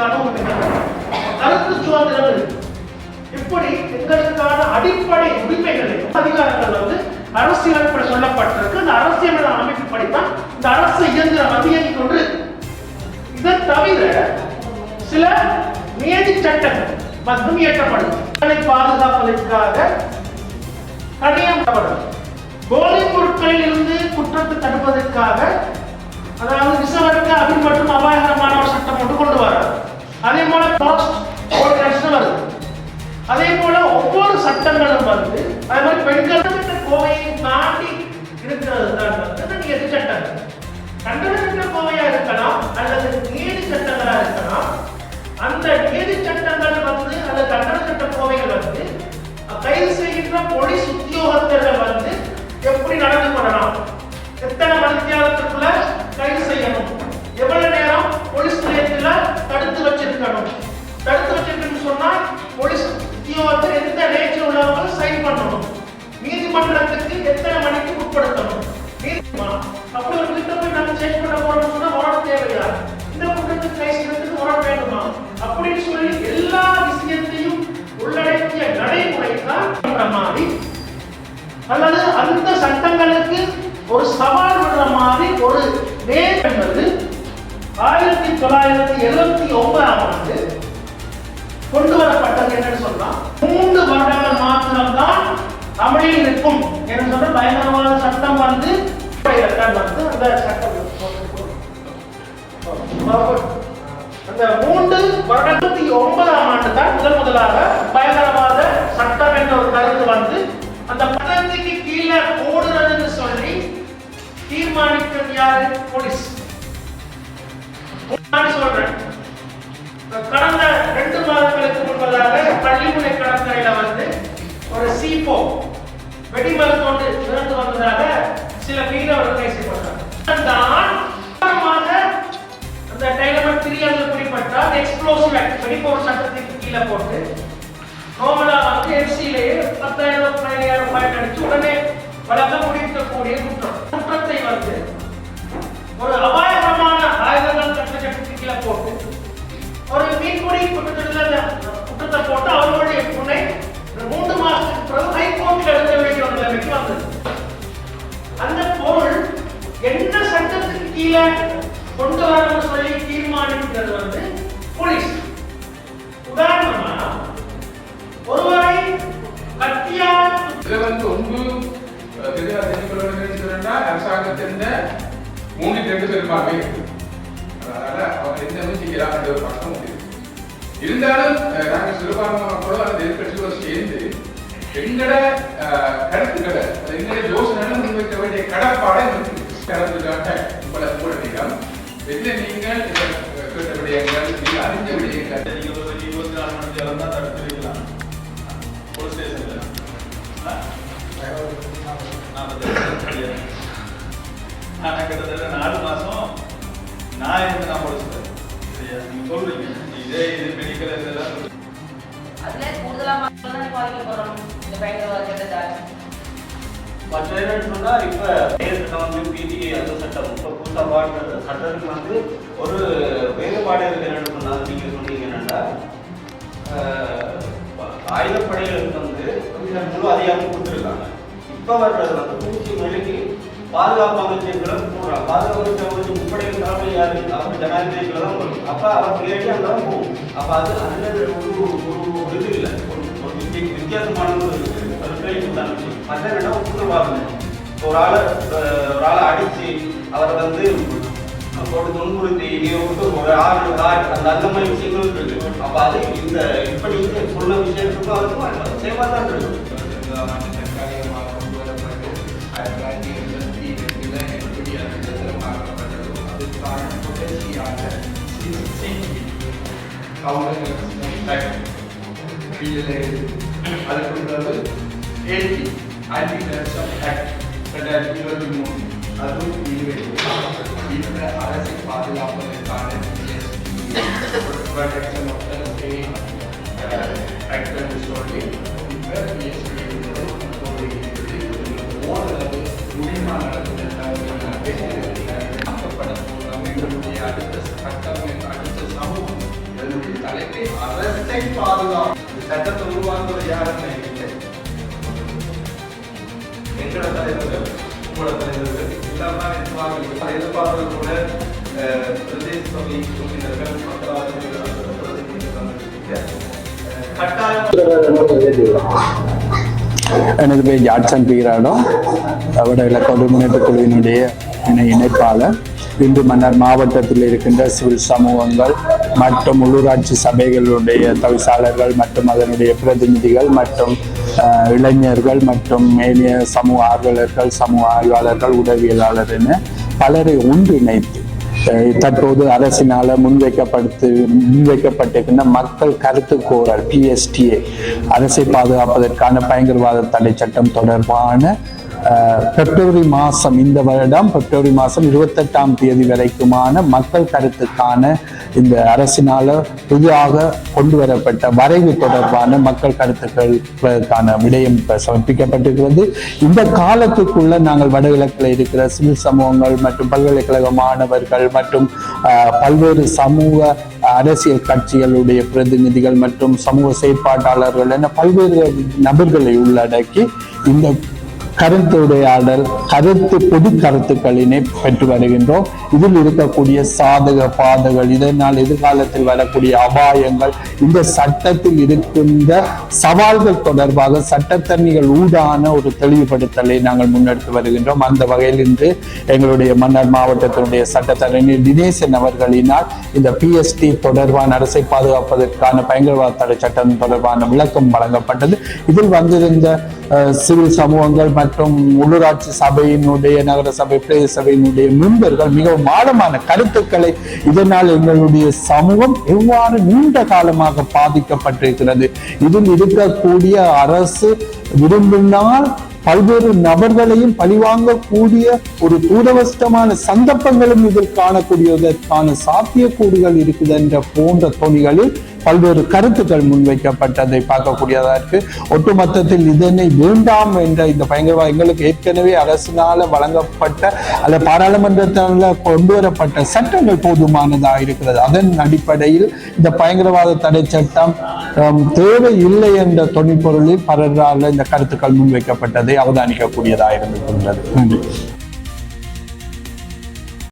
பேசுவதற்கான உரிமைகள், கருத்து சுதந்திரம், இப்படி எங்களுக்கான அடிப்படை உரிமைகளையும் அதிகாரங்கள் அரசியல் சொல்லப்பட்டிருக்கு. இந்த அரசியல் அமைப்புப்படித்தான் இந்த அரசு இயந்திரம் இயங்கிக் கொண்டு. இதை தவிர சில நியதி சட்டங்கள் மற்றும் இயற்றப்படும் பாதுகாப்பதற்காக கடினப்படும் போதைப் பொருட்களில் இருந்து குற்றத்தை தடுப்பதற்காக, அதாவது விசவர்க்க அபின் மற்றும் அபாயகரமான ஒரு சட்டம் ஒன்று கொண்டு வராது. அதே போல வருது. அதே போல ஒவ்வொரு சட்டங்களும் அதே மாதிரி பெண்கள் கோவையை தாண்டி இருக்கிறது தான் நியதி சட்டங்கள். கண்டன கோவையா இருக்கலாம் அல்லது நீதி சட்டங்களா இருக்கலாம். அந்த நீதி சட்டங்கள் அந்த கண்டன சட்ட கோவைகள் கைது செய்கின்ற போலீஸ் உத்தியோகத்தர்கள் எப்படி நடந்து கொள்ளலாம், எத்தனை மணித்தியாலத்துக்குள்ள கைது செய்யணும், எவ்வளவு நேரம் போலீஸ் நிலையத்தில் தடுத்து வச்சிருக்கணும், தடுத்து வச்சிருக்கணும் சொன்னா போலீஸ் உத்தியோகத்தில் எந்த நேச்சர் உள்ளவங்க சைன் பண்ணணும், நீதிமன்றத்துக்கு எத்தனை மணிக்கு உட்படுத்தணும், அப்படி ஒரு கிட்ட போய் நம்ம செக் பண்ண போறோம்னு சொன்னா வாரண்ட் தேவையா, இந்த குற்றத்துக்கு கை செய்யறதுக்கு வாரண்ட் வேணுமா அப்படின்னு சொல்லி எல்லா விஷயத்தையும் உள்ளடக்கிய நடைமுறை தான் மாதிரி அல்லது அந்த சட்டங்களுக்கு ஒரு சவால் விடுற மாதிரி ஒரு நேரம் என்பது 1979 ஆண்டு கொண்டு வரப்பட்டது. என்னன்னு சொன்னா 3 வருடங்கள் மாத்திரம்தான் அமலில் இருக்கும் என்று சொன்ன பயங்கரவாத சட்டம் அந்த சட்டம் அந்த 3 வருடத்தி 9 ஆண்டு தான் முதலாக பயங்கரவாத சட்டம் என்ற ஒரு கருத்து அந்த பதவிக்கு கீழே போடுறதுன்னு சொல்லி தீர்மானிக்கிறது யாரு? போலீஸ். சொல்றேன், கடந்த 2 மாதங்களுக்கு முன்பதாக பள்ளிமுனை கடற்கரையில ஒரு சீப்போ வெடிமருந்தோடு திறந்து வந்ததாக சில மீனவர்கள் பேசப்பட்டார். அந்த டைலமர் 3 குறிப்பிட்டால் எக்ஸ்ப்ளோசிவ் ஆக்ட் வெடிப்பொருள் சட்டத்திற்கு கீழே போட்டு நோமலா எஃப்சியிலேயே 10,000 15,000 ரூபாய் அடிச்சு உடனே வழக்க முடிக்கக்கூடிய குற்றத்தை ஒரு அபாயகரமான ஆயுதங்கள் சட்டத்திற்கு கீழே போட்டு ஒரு மீன்குடி குற்றத்தை போட்டு அவர்களுடைய துணை 3 மாதத்துக்கு பிறகு ஹைகோர்ட்டில் எழுத வேண்டிய ஒரு நிலைமைக்கு வந்தது. அந்த பொருள் என்ன சட்டத்துக்கு கீழே கொண்டு வரணும்னு சொல்லி தீர்மானிக்கிறது போலீஸ். உதாரணமா ஒருவரை கத்தியால் ஒன்று அரசாங்கத்தின் 3-2 பெரும்பான்மை அதனால அவங்க எந்த செய்கிறாங்க ஒரு பக்கம் இருந்தாலும் நாங்கள் சிறுபான்மை மக்களோட அந்த எதிர்கட்சிகளோடு சேர்ந்து எங்களோட கருத்துக்களை எங்களோட யோசனை முன்வைக்க வேண்டிய கடப்பாடை கலந்துக்காக உங்களை கூட நேரம் என்ன நீங்கள் கேட்ட விடயங்கள் நீங்கள் அறிஞ்ச விடயங்கள் நீங்கள் 24 மணி நேரம் தான் தடுத்து வைக்கலாம் போலீஸ் ஸ்டேஷன்ல நான் கிட்டத்தட்ட 4 மாசம் நான் இருந்து நான் போலீஸ் நீங்க சொல்றீங்க இதே இது மெடிக்கல் இதெல்லாம் அதுல கூடுதலா மக்கள் பாதிக்கப்படுறோம் இந்த பயங்கரவாத சட்டத்தால். மற்ற என்னன்னு சொன்னா இப்ப சட்டம் பிடி அந்த சட்டம் இப்ப புதுசா பாடுற சட்டத்துக்கு ஒரு வேறுபாடு இருக்கு. என்னன்னு சொன்னா நீங்க சொன்னீங்க என்னன்னா ஆயுதப்படைகளுக்கு முழு அதிகாரம் கொடுத்துருக்காங்க. இப்ப வர்றது பூச்சி மொழிக்கு பாதுகாப்பு அமைச்சர்களை போடுறாங்க. பாதுகாப்பு அமைச்சர் முப்படைகள் தலைமை யாரு அவர் ஜனாதிபதிகளை தான் வரும். அப்ப அவர் நேரடி அங்கதான் போகும். அப்ப அது அதுல ஒரு இது இல்லை, ஒரு வித்தியாசமான ஒரு மற்ற இடம் குற்றவாளி ஒரு ஆளை அடிச்சு அவரை போட்டு துன்புறுத்தி ஒரு அந்த மாதிரி விஷயங்கள் இருக்கு. அப்ப அது இந்த இப்ப நீங்க சொன்ன விஷயத்துக்கும் அதுக்கும் சேமா தான் இருக்கு. அரசை பாதுகாப்பதற்கான அடுத்த சட்டம் அடுத்த சமூகம் சட்டத்தை உருவாக்குவது யாருன்னு இல்லை. எங்களோட தலைவர்கள், உங்களோட தலைவர்கள் இல்லாமல் எதிர்பார்ப்பது கூட பிரதேச சபை உறுப்பினர்கள், மக்களாட்சி எனது பேர் ஜாட்சன் பீராடோ, வடகிழக்கு முன்னேற்ற குழுவினுடைய இணைப்பாளர். இன்று மன்னார் மாவட்டத்தில் இருக்கின்ற சிவில் சமூகங்கள் மற்றும் உள்ளூராட்சி சபைகளுடைய தவிசாளர்கள் மற்றும் அதனுடைய பிரதிநிதிகள் மற்றும் இளைஞர்கள் மற்றும் மேலிய சமூக ஆர்வலர்கள், சமூக ஆய்வாளர்கள், உதவியலாளர் என பலரை ஒன்றிணைத்து தற்போது அரசினால முன்வைக்கப்பட்டிருக்கின்ற மக்கள் கருத்து கோரல் PSTA அரசை பாதுகாப்பதற்கான பயங்கரவாத தடை சட்டம் தொடர்பான பிப்ரவரி மாதம், இந்த வருடம் பிப்ரவரி மாதம் 28ஆம் தேதி வரைக்குமான மக்கள் கருத்துக்கான இந்த அரசினால புதிதாக கொண்டு வரப்பட்ட வரைவு தொடர்பான மக்கள் கருத்துக்களுக்கான விடயம் சமர்ப்பிக்கப்பட்டிருக்கிறது. இந்த காலத்துக்குள்ள நாங்கள் வடகிழக்கில் இருக்கிற சிவில் சமூகங்கள் மற்றும் பல்கலைக்கழக மாணவர்கள் மற்றும் பல்வேறு சமூக அரசியல் கட்சிகளுடைய பிரதிநிதிகள் மற்றும் சமூக செயற்பாட்டாளர்கள் என பல்வேறு நபர்களை உள்ளடக்கி இந்த கருத்துரையாடல், பொது கருத்துக்களினை பெற்று வருகின்றோம். இதில் இருக்கக்கூடிய சாதக பாதகள், இதனால் எதிர்காலத்தில் வரக்கூடிய அபாயங்கள், இந்த சட்டத்தில் இருக்கின்ற சவால்கள் தொடர்பாக சட்டத்தரணிகள் ஊடான ஒரு தெளிவுபடுத்தலை நாங்கள் முன்னெடுத்து வருகின்றோம். அந்த வகையில் இன்று எங்களுடைய மன்னார் மாவட்டத்தினுடைய சட்டத்தரணி தினேசன் அவர்களினால் இந்த PST தொடர்பான அரசை பாதுகாப்பதற்கான பயங்கரவாத தடை சட்டம் தொடர்பான விளக்கம் வழங்கப்பட்டது. இதில் வந்திருந்த சிவில் சமூகங்கள் மற்றும் உள்ளூராட்சி சபையினுடைய, நகர சபை, பிரதேச சபையினுடைய மெம்பர்கள் மிகவும் ஆழமான கருத்துக்களை, இதனால் எங்களுடைய சமூகம் எவ்வாறு நீண்ட காலமாக பாதிக்கப்பட்டிருக்கிறது, இதில் இருக்கக்கூடிய அரசு விரும்பினால் பல்வேறு நபர்களையும் பழிவாங்கக்கூடிய ஒரு தூரவஸ்தமான சந்தர்ப்பங்களும் இதில் காணக்கூடியதற்கான சாத்தியக்கூறுகள் இருக்குது என்ற போன்ற தொனிகளில் பல்வேறு கருத்துக்கள் முன்வைக்கப்பட்டதை பார்க்கக்கூடியதா இருக்கு. ஒட்டுமொத்தத்தில் இதனை வேண்டாம் என்ற இந்த பயங்கரவாத, எங்களுக்கு ஏற்கனவே அரசினால வழங்கப்பட்ட அல்ல பாராளுமன்றத்தால் கொண்டு வரப்பட்ட சட்டங்கள் போதுமானதாக இருக்கிறது. அதன் அடிப்படையில் இந்த பயங்கரவாத தடை சட்டம் தேவை இல்லை என்ற தொனிப்பொருளில் பலரால் இந்த கருத்துக்கள் முன்வைக்கப்பட்டதை அவதானிக்கக்கூடியதாக இருந்துள்ளது. நன்றி.